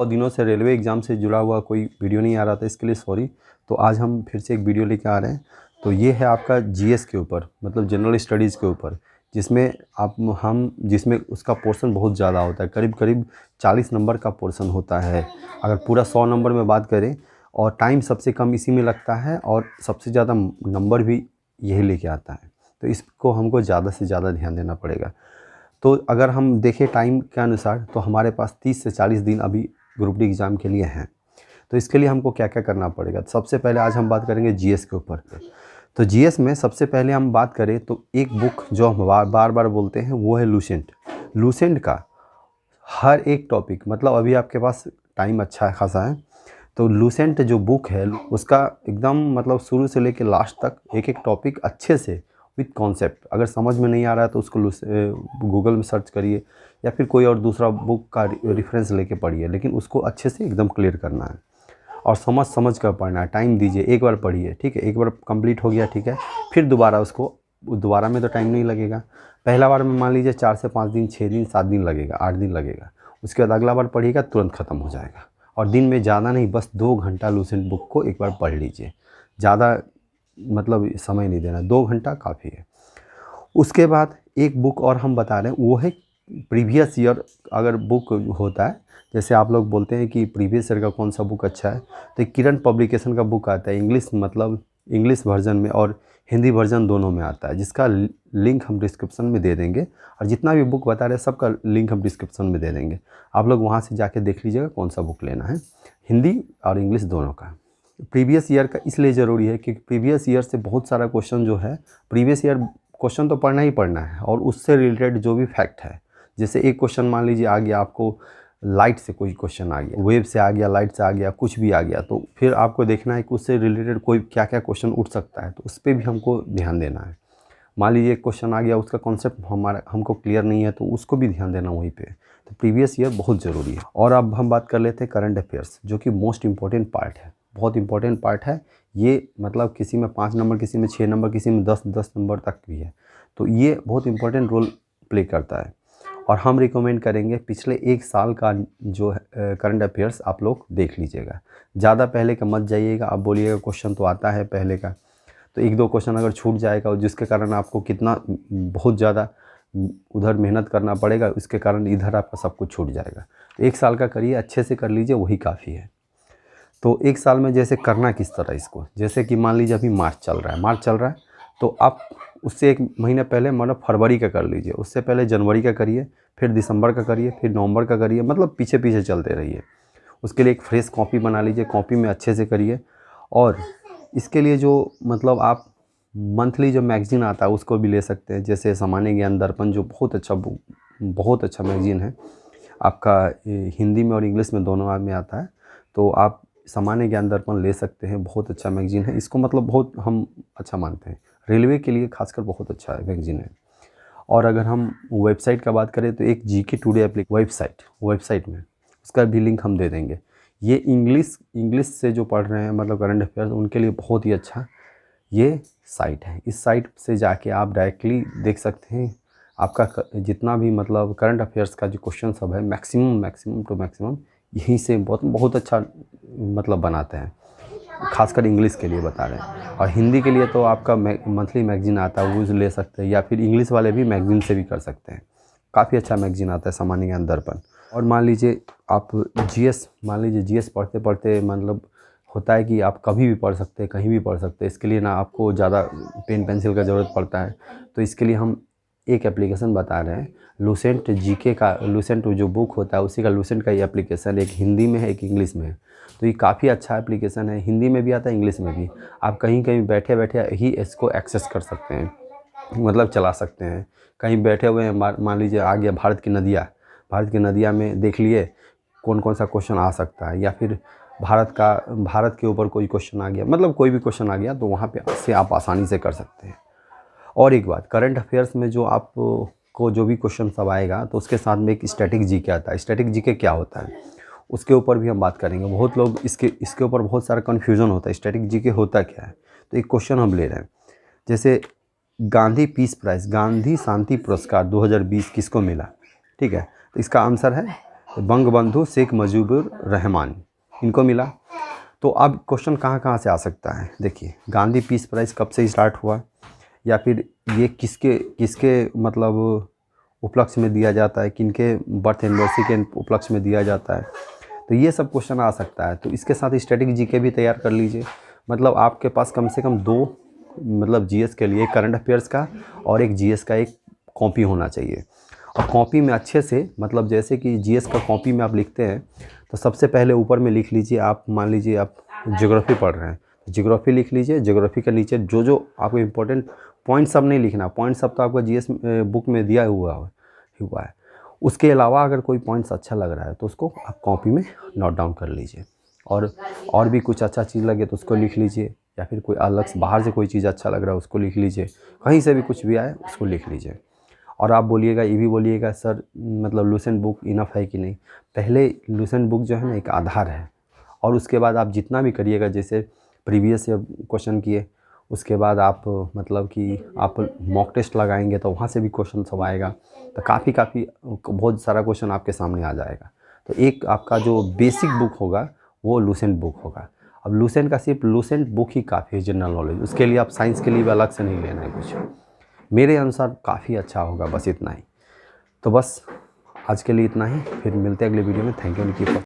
बहुत दिनों से रेलवे एग्ज़ाम से जुड़ा हुआ कोई वीडियो नहीं आ रहा था, इसके लिए सॉरी। तो आज हम फिर से एक वीडियो लेके आ रहे हैं। तो ये है आपका जीएस के ऊपर, मतलब जनरल स्टडीज़ के ऊपर, जिसमें उसका पोर्शन बहुत ज़्यादा होता है। करीब करीब 40 नंबर का पोर्शन होता है अगर पूरा 100 नंबर में बात करें। और टाइम सबसे कम इसी में लगता है और सबसे ज़्यादा नंबर भी यही लेके आता है। तो इसको हमको ज़्यादा से ज़्यादा ध्यान देना पड़ेगा। तो अगर हम देखें टाइम के अनुसार, तो हमारे पास 30 से 40 दिन अभी ग्रुप डी एग्ज़ाम के लिए हैं। तो इसके लिए हमको क्या क्या करना पड़ेगा, सबसे पहले आज हम बात करेंगे जीएस के ऊपर। तो जीएस में सबसे पहले हम बात करें तो एक बुक जो हम बार बार बोलते हैं वो है लूसेंट। लूसेंट का हर एक टॉपिक, मतलब अभी आपके पास टाइम अच्छा खासा है, तो लूसेंट जो बुक है उसका एकदम मतलब शुरू से लेकर लास्ट तक एक एक टॉपिक अच्छे से विथ कॉन्सेप्ट, अगर समझ में नहीं आ रहा है तो उसको गूगल में सर्च करिए या फिर कोई और दूसरा बुक का रेफरेंस लेके पढ़िए, लेकिन उसको अच्छे से एकदम क्लियर करना है और समझ कर पढ़ना है। टाइम दीजिए, एक बार पढ़िए, ठीक है, एक बार कंप्लीट हो गया, ठीक है, फिर दोबारा में तो टाइम नहीं लगेगा। पहला बार में मान लीजिए 4 से 5 दिन, 6 दिन, 7 दिन लगेगा, 8 दिन लगेगा। उसके बाद अगला बार पढ़िएगा, तुरंत ख़त्म हो जाएगा। और दिन में ज़्यादा नहीं, बस 2 घंटा लूसेंट बुक को एक बार पढ़ लीजिए, ज़्यादा मतलब समय नहीं देना, 2 घंटा काफ़ी है। उसके बाद एक बुक और हम बता रहे हैं, वो है प्रीवियस ईयर अगर बुक होता है, जैसे आप लोग बोलते हैं कि प्रीवियस ईयर का कौन सा बुक अच्छा है, तो एक किरण पब्लिकेशन का बुक आता है इंग्लिश, मतलब इंग्लिश वर्जन में और हिंदी वर्जन दोनों में आता है, जिसका लिंक हम डिस्क्रिप्शन में दे देंगे। और जितना भी बुक बता रहे हैं सबका लिंक हम डिस्क्रिप्शन में दे देंगे, आप लोग वहाँ से जाके देख लीजिएगा कौन सा बुक लेना है, हिंदी और इंग्लिश दोनों का। प्रीवियस ईयर का इसलिए ज़रूरी है कि प्रीवियस ईयर से बहुत सारा क्वेश्चन जो है, प्रीवियस ईयर क्वेश्चन तो पढ़ना ही पढ़ना है, और उससे रिलेटेड जो भी फैक्ट है, जैसे एक क्वेश्चन मान लीजिए आ गया आपको लाइट से, कोई क्वेश्चन आ गया, वेव से आ गया, लाइट से आ गया, कुछ भी आ गया, तो फिर आपको देखना है कि उससे रिलेटेड कोई क्या क्या क्वेश्चन उठ सकता है, तो उस पर भी हमको ध्यान देना है। मान लीजिए एक क्वेश्चन आ गया, उसका कॉन्सेप्ट हमको क्लियर नहीं है, तो उसको भी ध्यान देना वहीं पे। तो प्रीवियस ईयर बहुत ज़रूरी है। और अब हम बात कर लेते हैं करंट अफेयर्स, जो कि मोस्ट इम्पॉर्टेंट पार्ट है, बहुत इंपॉर्टेंट पार्ट है ये। मतलब किसी में 5 नंबर, किसी में 6 नंबर, किसी में 10 नंबर तक भी है, तो ये बहुत इंपॉर्टेंट रोल प्ले करता है। और हम रिकमेंड करेंगे पिछले 1 साल का जो है करंट अफेयर्स आप लोग देख लीजिएगा, ज़्यादा पहले का मत जाइएगा। आप बोलिएगा क्वेश्चन तो आता है पहले का, तो 1-2 क्वेश्चन अगर छूट जाएगा, जिसके कारण आपको कितना बहुत ज़्यादा उधर मेहनत करना पड़ेगा, इसके कारण इधर आपका सब कुछ छूट जाएगा। तो 1 साल का करिए, अच्छे से कर लीजिए, वही काफ़ी है। तो 1 साल में जैसे करना किस तरह इसको, जैसे कि मान लीजिए अभी मार्च चल रहा है, तो आप उससे 1 महीना पहले मतलब फरवरी का कर लीजिए, उससे पहले जनवरी का करिए, फिर दिसंबर का करिए, फिर नवंबर का करिए, मतलब पीछे पीछे चलते रहिए। उसके लिए एक फ्रेश कॉपी बना लीजिए, कॉपी में अच्छे से करिए। और इसके लिए जो मतलब आप मंथली जो मैगज़ीन आता है उसको भी ले सकते हैं, जैसे सामान्य ज्ञान दर्पण, जो बहुत अच्छा मैगज़ीन है आपका, हिंदी में और इंग्लिश में दोनों में आता है। तो आप सामान्य ज्ञान दर्पण ले सकते हैं, बहुत अच्छा मैगज़ीन है, इसको मतलब बहुत हम अच्छा मानते हैं, रेलवे के लिए खासकर बहुत अच्छा मैगज़ीन है। और अगर हम वेबसाइट का बात करें, तो एक जीके टुडे वेबसाइट में उसका भी लिंक हम दे देंगे। ये इंग्लिश से जो पढ़ रहे हैं, मतलब करंट अफेयर्स, उनके लिए बहुत ही अच्छा ये साइट है। इस साइट से जाके आप डायरेक्टली देख सकते हैं आपका जितना भी मतलब करंट अफेयर्स का जो क्वेश्चन सब है, मैक्सिमम टू मैक्सिमम यहीं से बहुत अच्छा मतलब बनाते हैं, खासकर इंग्लिश के लिए बता रहे हैं। और हिंदी के लिए तो आपका मंथली मैगज़ीन आता है, वो ले सकते हैं, या फिर इंग्लिश वाले भी मैगज़ीन से भी कर सकते हैं। काफ़ी अच्छा मैगज़ीन आता है सामान्य ज्ञान दर्पण। और मान लीजिए जीएस पढ़ते पढ़ते मतलब होता है कि आप कभी भी पढ़ सकते हैं, कहीं भी पढ़ सकते हैं, इसके लिए ना आपको ज़्यादा पेन पेंसिल का ज़रूरत पड़ता है। तो इसके लिए हम एक एप्लीकेशन बता रहे हैं, लूसेंट जीके का। लूसेंट जो बुक होता है उसी का लूसेंट का ये एप्लीकेशन, एक हिंदी में है, एक इंग्लिश में है। तो ये काफ़ी अच्छा एप्लीकेशन है, हिंदी में भी आता है, इंग्लिश में भी। आप कहीं कहीं बैठे बैठे ही इसको एक्सेस कर सकते हैं, मतलब चला सकते हैं। कहीं बैठे हुए हैं, मान लीजिए आ गया भारत की नदियाँ में देख लिए कौन कौन सा क्वेश्चन आ सकता है, या फिर भारत के ऊपर कोई क्वेश्चन आ गया, मतलब कोई भी क्वेश्चन आ गया, तो वहाँ पे से आप आसानी से कर सकते हैं। और एक बात, करंट अफेयर्स में जो आपको जो भी क्वेश्चन सब आएगा, तो उसके साथ में एक स्टैटिक जीके आता है। स्टैटिक जीके क्या होता है उसके ऊपर भी हम बात करेंगे। बहुत लोग इसके ऊपर बहुत सारा कन्फ्यूज़न होता है, स्टैटिक जीके होता क्या है। तो एक क्वेश्चन हम ले रहे हैं, जैसे गांधी शांति पुरस्कार 2020 किसको मिला, ठीक है। तो इसका आंसर है बंगबंधु शेख मुजीबुर रहमान, इनको मिला। तो अब क्वेश्चन कहाँ से आ सकता है, देखिए गांधी पीस प्राइज़ कब से स्टार्ट हुआ, या फिर ये किसके मतलब उपलक्ष्य में दिया जाता है, किनके बर्थ एनिवर्सरी के उपलक्ष्य में दिया जाता है। तो ये सब क्वेश्चन आ सकता है। तो इसके साथ स्टैटिक जीके भी तैयार कर लीजिए। मतलब आपके पास कम से कम 2 मतलब जीएस के लिए, करंट अफेयर्स का और एक जीएस का एक कॉपी होना चाहिए। और कॉपी में अच्छे से, मतलब जैसे कि जीएस का कॉपी में आप लिखते हैं तो सबसे पहले ऊपर में लिख लीजिए, आप मान लीजिए आप ज्योग्राफी पढ़ रहे हैं तो ज्योग्राफी लिख लीजिए। ज्योग्राफी के नीचे जो आपको इम्पोर्टेंट पॉइंट सब नहीं लिखना, पॉइंट सब तो आपका जीएस बुक में दिया हुआ है। उसके अलावा अगर कोई पॉइंट्स अच्छा लग रहा है तो उसको आप कॉपी में नोट डाउन कर लीजिए। और भी कुछ अच्छा चीज़ लगे तो उसको लिख लीजिए, या फिर कोई अलग से बाहर से कोई चीज़ अच्छा लग रहा है उसको लिख लीजिए। कहीं से भी कुछ भी आए उसको लिख लीजिए। और आप बोलिएगा, ये भी बोलिएगा सर मतलब लूसेंट बुक इनफ है कि नहीं। पहले लूसेंट बुक जो है ना एक आधार है, और उसके बाद आप जितना भी करिएगा, जैसे प्रीवियस ईयर क्वेश्चन किए, उसके बाद आप मतलब कि आप मॉक टेस्ट लगाएंगे तो वहाँ से भी क्वेश्चन सब आएगा। तो काफ़ी बहुत सारा क्वेश्चन आपके सामने आ जाएगा। तो एक आपका जो बेसिक बुक होगा वो लूसेंट बुक होगा। अब लूसेंट का सिर्फ लूसेंट बुक ही काफ़ी है जनरल नॉलेज, उसके लिए आप साइंस के लिए भी अलग से नहीं लेना है कुछ। मेरे अनुसार काफ़ी अच्छा होगा, बस इतना ही। तो बस आज के लिए इतना ही, फिर मिलते हैं अगले वीडियो में। Thank you.